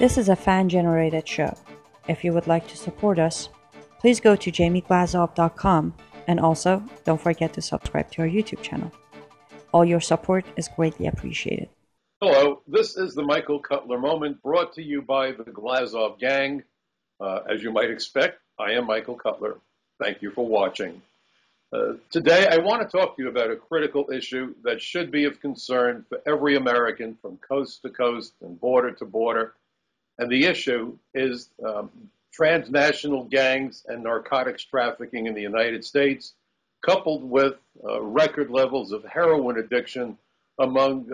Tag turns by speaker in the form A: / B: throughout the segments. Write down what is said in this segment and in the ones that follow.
A: This is a fan-generated show. If you would like to support us, please go to jamieglazov.com, and also don't forget to subscribe to our YouTube channel. All your support is greatly appreciated.
B: Hello, this is the Michael Cutler Moment, brought to you by the Glazov Gang. As you might expect, I am Michael Cutler. Thank you for watching. Today, I want to talk to you about a critical issue that should be of concern for every American from coast to coast and border to border. And the issue is transnational gangs and narcotics trafficking in the United States, coupled with record levels of heroin addiction among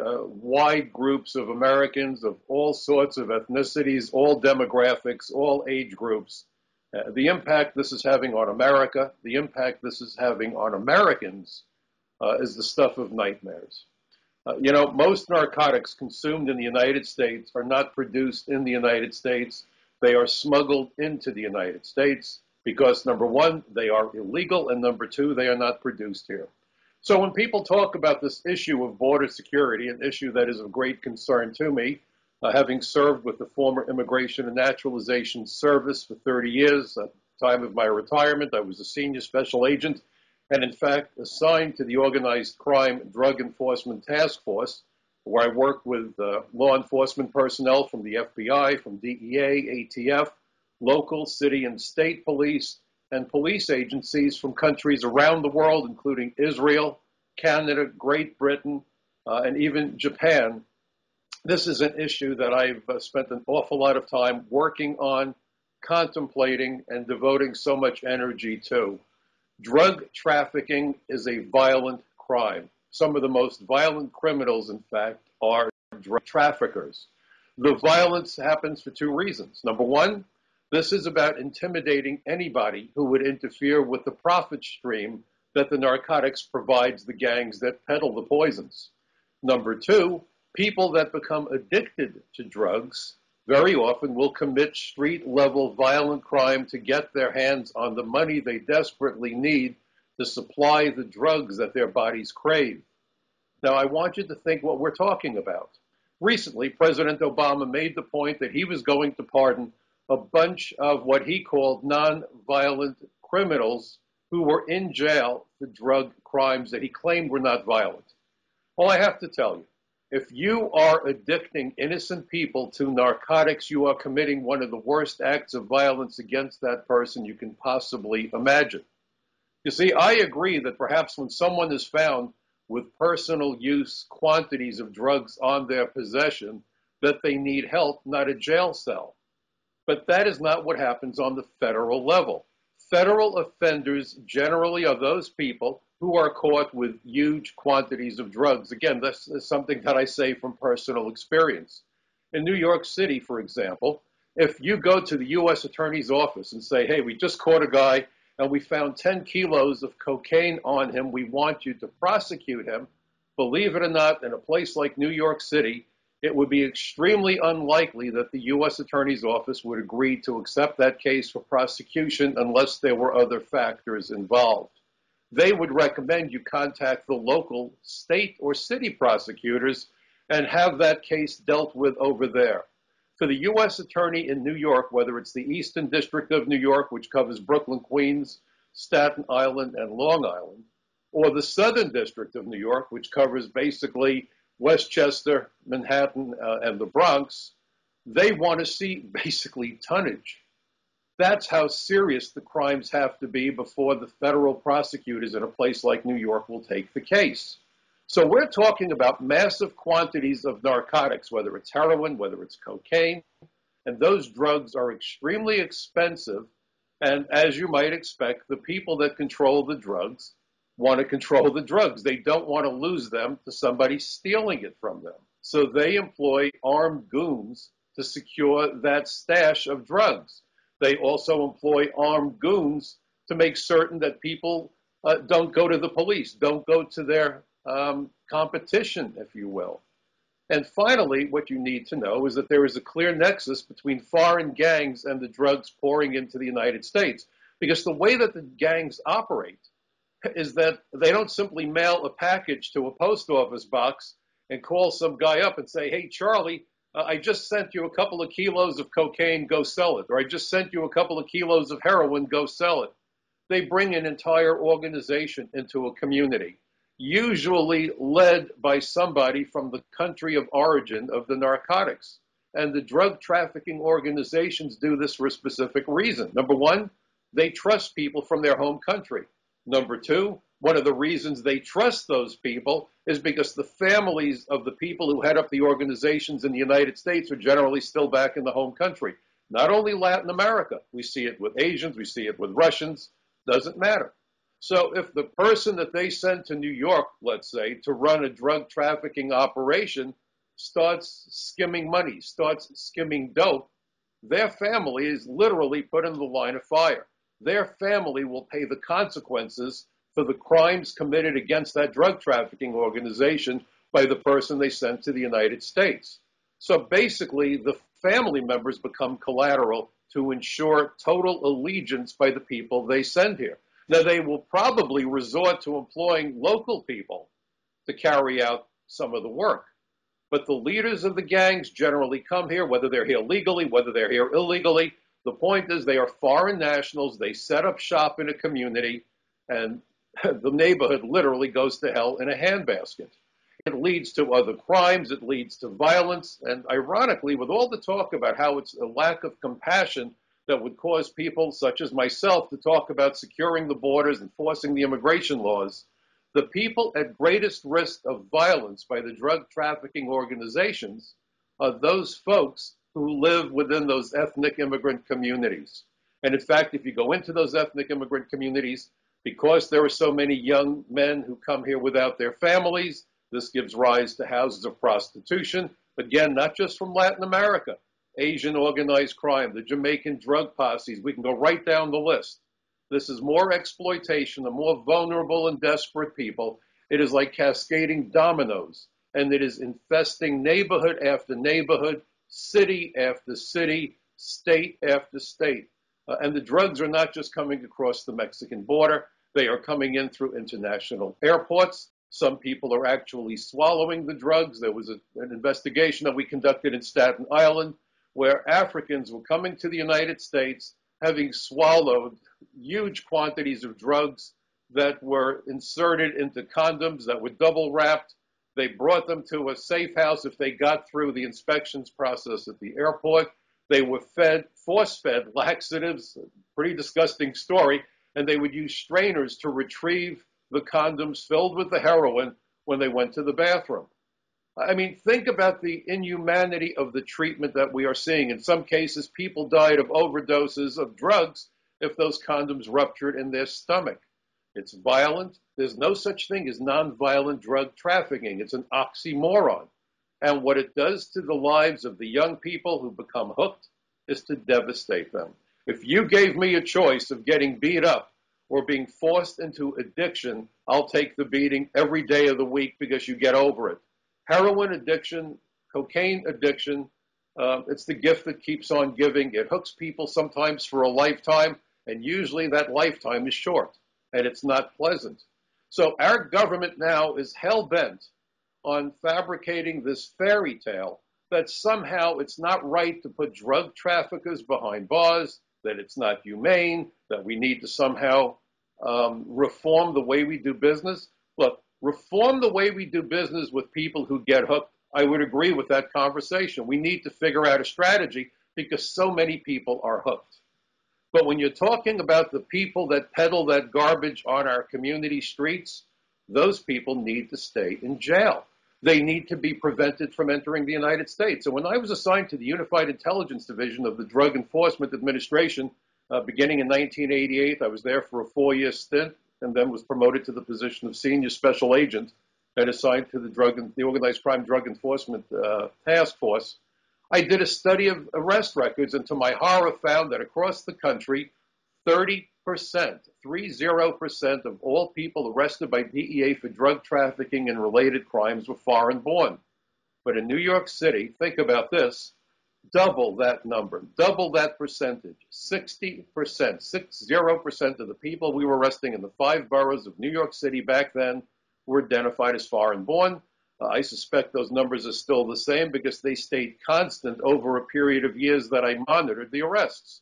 B: wide groups of Americans of all sorts of ethnicities, all demographics, all age groups. The impact this is having on America, the impact this is having on Americans is the stuff of nightmares. Most narcotics consumed in the United States are not produced in the United States. They are smuggled into the United States because, number one, they are illegal, and number two, they are not produced here. So when people talk about this issue of border security, an issue that is of great concern to me, having served with the former Immigration and Naturalization Service for 30 years, at the time of my retirement, I was a senior special agent and, in fact, assigned to the Organized Crime Drug Enforcement Task Force, where I worked with law enforcement personnel from the FBI, from DEA, ATF, local, city, and state police, and police agencies from countries around the world, including Israel, Canada, Great Britain, and even Japan. This is an issue that I've spent an awful lot of time working on, contemplating, and devoting so much energy to. Drug trafficking is a violent crime. Some of the most violent criminals, in fact, are drug traffickers. The violence happens for two reasons. Number one, this is about intimidating anybody who would interfere with the profit stream that the narcotics provides the gangs that peddle the poisons. Number two, people that become addicted to drugs very often will commit street-level violent crime to get their hands on the money they desperately need to supply the drugs that their bodies crave. Now, I want you to think what we're talking about. Recently, President Obama made the point that he was going to pardon a bunch of what he called nonviolent criminals who were in jail for drug crimes that he claimed were not violent. Well, I have to tell you, if you are addicting innocent people to narcotics, you are committing one of the worst acts of violence against that person you can possibly imagine. You see, I agree that perhaps when someone is found with personal use quantities of drugs on their possession, that they need help, not a jail cell. But that is not what happens on the federal level. Federal offenders generally are those people who are caught with huge quantities of drugs. Again, this is something that I say from personal experience. In New York City, for example, if you go to the U.S. Attorney's Office and say, hey, we just caught a guy and we found 10 kilos of cocaine on him, we want you to prosecute him, believe it or not, in a place like New York City, it would be extremely unlikely that the U.S. Attorney's Office would agree to accept that case for prosecution unless there were other factors involved. They would recommend you contact the local state or city prosecutors and have that case dealt with over there. For the U.S. Attorney in New York, whether it's the Eastern District of New York, which covers Brooklyn, Queens, Staten Island, and Long Island, or the Southern District of New York, which covers basically Westchester, Manhattan, and the Bronx, they want to see basically tonnage. That's how serious the crimes have to be before the federal prosecutors in a place like New York will take the case. So we're talking about massive quantities of narcotics, whether it's heroin, whether it's cocaine, and those drugs are extremely expensive. And as you might expect, the people that control the drugs want to control the drugs. They don't want to lose them to somebody stealing it from them. So they employ armed goons to secure that stash of drugs. They also employ armed goons to make certain that people don't go to the police, don't go to their competition, if you will. And finally, what you need to know is that there is a clear nexus between foreign gangs and the drugs pouring into the United States. Because the way that the gangs operate is that they don't simply mail a package to a post office box and call some guy up and say, hey, Charlie, I just sent you a couple of kilos of cocaine, go sell it. Or I just sent you a couple of kilos of heroin, go sell it. They bring an entire organization into a community, usually led by somebody from the country of origin of the narcotics. And the drug trafficking organizations do this for a specific reason. Number one, they trust people from their home country. Number two, one of the reasons they trust those people is because the families of the people who head up the organizations in the United States are generally still back in the home country. Not only Latin America, we see it with Asians, we see it with Russians, doesn't matter. So if the person that they send to New York, let's say, to run a drug trafficking operation starts skimming money, starts skimming dope, their family is literally put in the line of fire. Their family will pay the consequences for the crimes committed against that drug trafficking organization by the person they sent to the United States. So basically, the family members become collateral to ensure total allegiance by the people they send here. Now, they will probably resort to employing local people to carry out some of the work. But the leaders of the gangs generally come here, whether they're here legally, whether they're here illegally. The point is they are foreign nationals. They set up shop in a community, and the neighborhood literally goes to hell in a handbasket. It leads to other crimes. It leads to violence. And ironically, with all the talk about how it's a lack of compassion that would cause people such as myself to talk about securing the borders and forcing the immigration laws, the people at greatest risk of violence by the drug trafficking organizations are those folks who live within those ethnic immigrant communities. And in fact, if you go into those ethnic immigrant communities, because there are so many young men who come here without their families, this gives rise to houses of prostitution. Again, not just from Latin America, Asian organized crime, the Jamaican drug posses, we can go right down the list. This is more exploitation of more vulnerable and desperate people. It is like cascading dominoes, and it is infesting neighborhood after neighborhood, city after city, state after state. And the drugs are not just coming across the Mexican border. They are coming in through international airports. Some people are actually swallowing the drugs. There was an investigation that we conducted in Staten Island where Africans were coming to the United States having swallowed huge quantities of drugs that were inserted into condoms that were double wrapped. They brought them to a safe house if they got through the inspections process at the airport. They were force-fed laxatives, pretty disgusting story, and they would use strainers to retrieve the condoms filled with the heroin when they went to the bathroom. I mean, think about the inhumanity of the treatment that we are seeing. In some cases, people died of overdoses of drugs if those condoms ruptured in their stomach. It's violent. There's no such thing as nonviolent drug trafficking. It's an oxymoron. And what it does to the lives of the young people who become hooked is to devastate them. If you gave me a choice of getting beat up or being forced into addiction, I'll take the beating every day of the week because you get over it. Heroin addiction, cocaine addiction, it's the gift that keeps on giving. It hooks people sometimes for a lifetime, and usually that lifetime is short, and it's not pleasant. So our government now is hell-bent on fabricating this fairy tale that somehow it's not right to put drug traffickers behind bars, that it's not humane, that we need to somehow reform the way we do business. Look, reform the way we do business with people who get hooked. I would agree with that conversation. We need to figure out a strategy because so many people are hooked. But when you're talking about the people that peddle that garbage on our community streets, those people need to stay in jail. They need to be prevented from entering the United States. So when I was assigned to the Unified Intelligence Division of the Drug Enforcement Administration, beginning in 1988, I was there for a 4-year stint and then was promoted to the position of senior special agent and assigned to the Organized Crime Drug Enforcement Task Force. I did a study of arrest records, and to my horror found that across the country, 30% of all people arrested by DEA for drug trafficking and related crimes were foreign born. But in New York City, think about this, double that number, double that percentage, 60%, 60% of the people we were arresting in the 5 boroughs of New York City back then were identified as foreign born. I suspect those numbers are still the same because they stayed constant over a period of years that I monitored the arrests.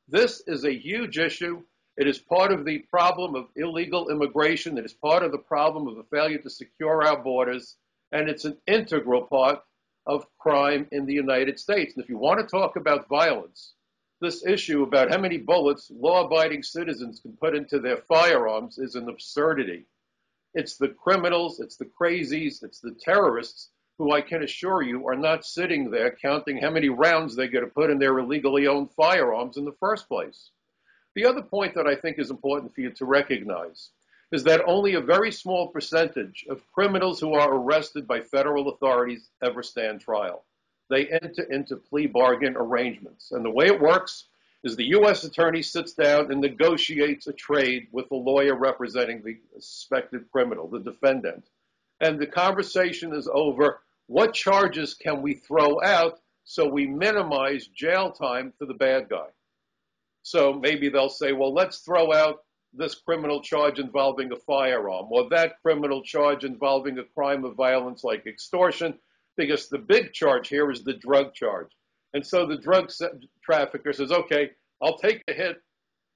B: This is a huge issue. It is part of the problem of illegal immigration. It is part of the problem of the failure to secure our borders. And it's an integral part of crime in the United States. And if you want to talk about violence, this issue about how many bullets law-abiding citizens can put into their firearms is an absurdity. It's the criminals, it's the crazies, it's the terrorists who I can assure you are not sitting there counting how many rounds they're going to put in their illegally owned firearms in the first place. The other point that I think is important for you to recognize is that only a very small percentage of criminals who are arrested by federal authorities ever stand trial. They enter into plea bargain arrangements. And the way it works is the U.S. attorney sits down and negotiates a trade with the lawyer representing the suspected criminal, the defendant. And the conversation is over what charges can we throw out so we minimize jail time for the bad guy. So maybe they'll say, well, let's throw out this criminal charge involving a firearm or that criminal charge involving a crime of violence like extortion, because the big charge here is the drug charge. And so the drug trafficker says, okay, I'll take a hit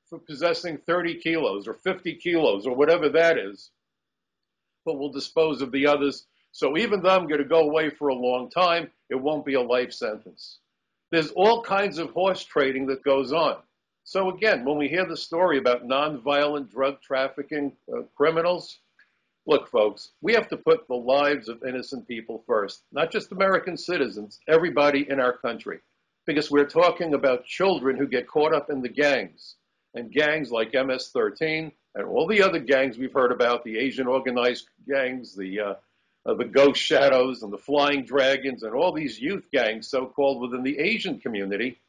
B: for possessing 30 kilos or 50 kilos or whatever that is, but we'll dispose of the others. So even though I'm going to go away for a long time, it won't be a life sentence. There's all kinds of horse trading that goes on. So again, when we hear the story about nonviolent drug trafficking criminals, look, folks, we have to put the lives of innocent people first, not just American citizens, everybody in our country, because we're talking about children who get caught up in the gangs, and gangs like MS-13 and all the other gangs we've heard about, the Asian organized gangs, the Ghost Shadows and the Flying Dragons and all these youth gangs, so-called, within the Asian community.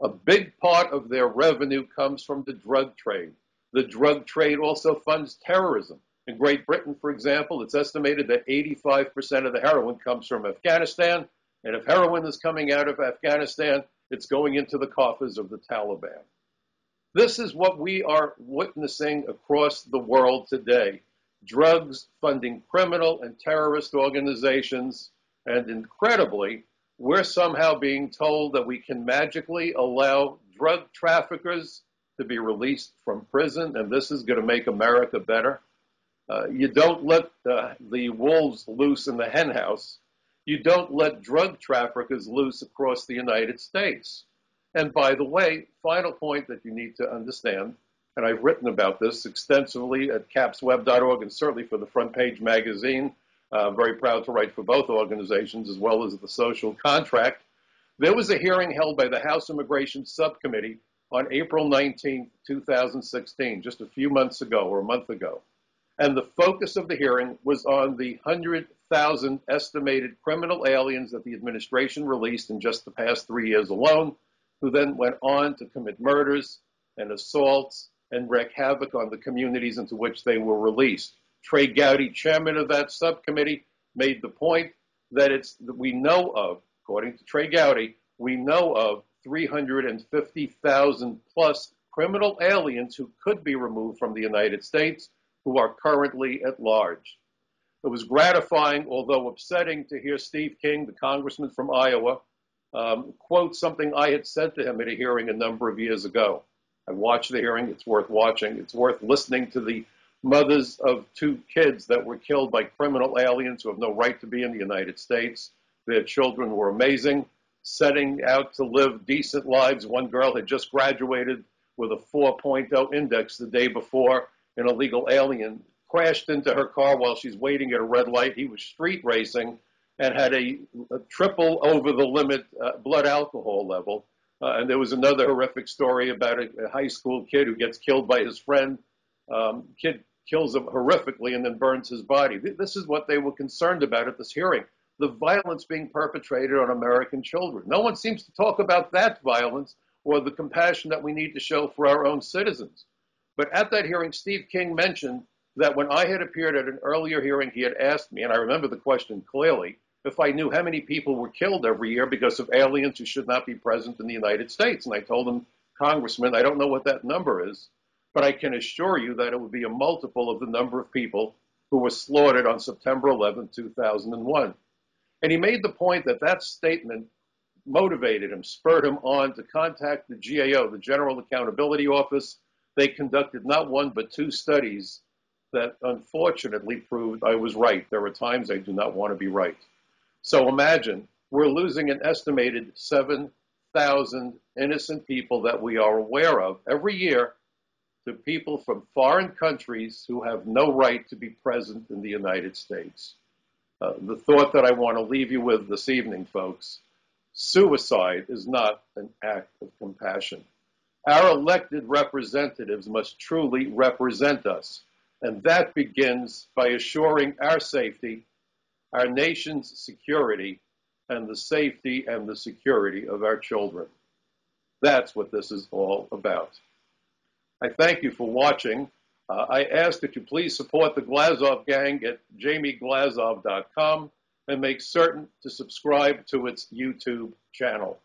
B: A big part of their revenue comes from the drug trade. The drug trade also funds terrorism. In Great Britain, for example, it's estimated that 85% of the heroin comes from Afghanistan, and if heroin is coming out of Afghanistan, it's going into the coffers of the Taliban. This is what we are witnessing across the world today. Drugs funding criminal and terrorist organizations, and incredibly, we're somehow being told that we can magically allow drug traffickers to be released from prison, and this is going to make America better. You don't let the wolves loose in the henhouse. You don't let drug traffickers loose across the United States. And by the way, final point that you need to understand, and I've written about this extensively at capsweb.org and certainly for the Front Page magazine. Very proud to write for both organizations as well as the Social Contract. There was a hearing held by the House Immigration Subcommittee on April 19, 2016, just a few months ago or a month ago. And the focus of the hearing was on the 100,000 estimated criminal aliens that the administration released in just the past 3 years alone, who then went on to commit murders and assaults and wreak havoc on the communities into which they were released. Trey Gowdy, chairman of that subcommittee, made the point that we know of, according to Trey Gowdy, we know of 350,000 plus criminal aliens who could be removed from the United States who are currently at large. It was gratifying, although upsetting, to hear Steve King, the congressman from Iowa, quote something I had said to him at a hearing a number of years ago. I watched the hearing. It's worth watching. It's worth listening to the mothers of 2 kids that were killed by criminal aliens who have no right to be in the United States. Their children were amazing, setting out to live decent lives. One girl had just graduated with a 4.0 index the day before. An illegal alien crashed into her car while she's waiting at a red light. He was street racing and had a triple over the limit blood alcohol level. And there was another horrific story about a high school kid who gets killed by his friend. Kid kills him horrifically and then burns his body. This is what they were concerned about at this hearing, the violence being perpetrated on American children. No one seems to talk about that violence or the compassion that we need to show for our own citizens. But at that hearing, Steve King mentioned that when I had appeared at an earlier hearing, he had asked me, and I remember the question clearly, if I knew how many people were killed every year because of aliens who should not be present in the United States. And I told him, Congressman, I don't know what that number is, but I can assure you that it would be a multiple of the number of people who were slaughtered on September 11, 2001. And he made the point that that statement motivated him, spurred him on to contact the GAO, the General Accountability Office. They conducted not one but two studies that unfortunately proved I was right. There are times I do not want to be right. So imagine we're losing an estimated 7,000 innocent people that we are aware of every year to people from foreign countries who have no right to be present in the United States. The thought that I want to leave you with this evening, folks, suicide is not an act of compassion. Our elected representatives must truly represent us, and that begins by assuring our safety, our nation's security, and the safety and the security of our children. That's what this is all about. I thank you for watching. I ask that you please support the Glazov Gang at jamieglazov.com and make certain to subscribe to its YouTube channel.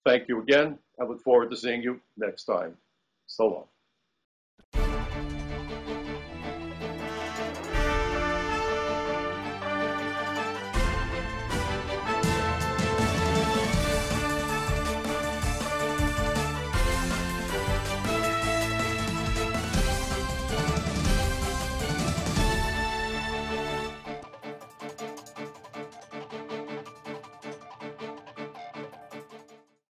B: Thank you again. I look forward to seeing you next time. So long.